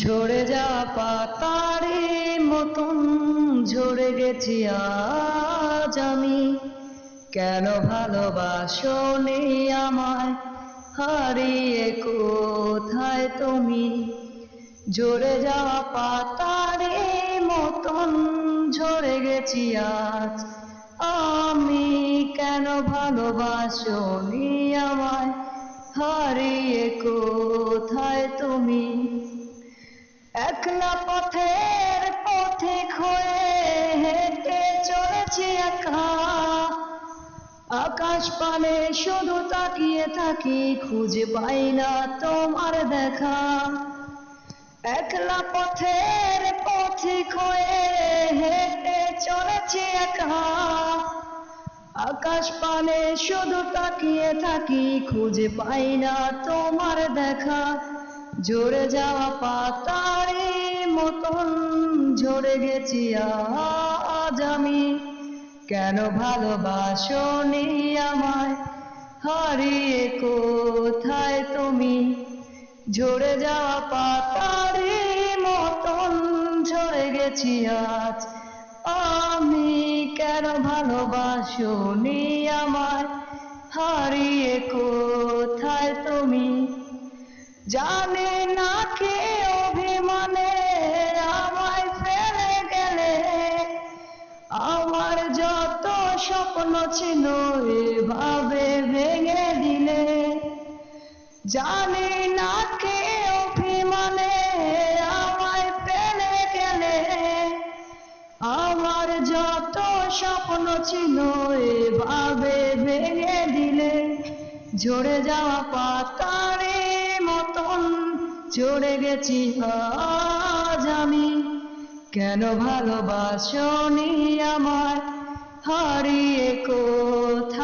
ঝরে যাওয়া পাতারে মতন ঝরে গেছি আজ আমি। কেন ভালোবাসোনি আমায়, হারিয়ে কোথায় তুমি? ঝরে যাওয়া পাতারে মতন ঝরে গেছি আজ আমি। কেন ভালোবাসোনি আমায়, হারিয়ে কোথায় তুমি? একলা পথের পথিক হয়ে হেঁটে চলেছি একা, আকাশ পানে শুধু তাকিয়ে থাকি, খুঁজে পাই না তোমার দেখা। একলা পথের পথিক হয়ে হেঁটে চলেছি একা, আকাশ পানে শুধু তাকিয়ে থাকি, খুঁজে পাই না তোমার দেখা। ঝরে যাওয়া পাতারে মতন ঝরে গেছি আজ আমি। কেন ভালোবাসোনি আমায়, হারিয়ে কোথায় তুমি? ঝরে যাওয়া পাতারে মতন ঝরে গেছি আজ আমি। কেন ভালোবাসোনি আমায়, হারিয়ে কোথায় তুমি? জানি না কে অভিমানে আমায় ফেলে গেলে, আমার যত স্বপ্ন ছিল এভাবে ভেঙে দিলে। জানি না কে অভিমানে আমায় ফেলে গেলে, আমার যত স্বপ্ন ছিল এভাবে ভেঙে দিলে। ঝরে যাওয়া পাতারে মতন ঝরে গেছি আজ আমি। কেন ভালোবাসোনি আমায়, হারিয়ে কোথায়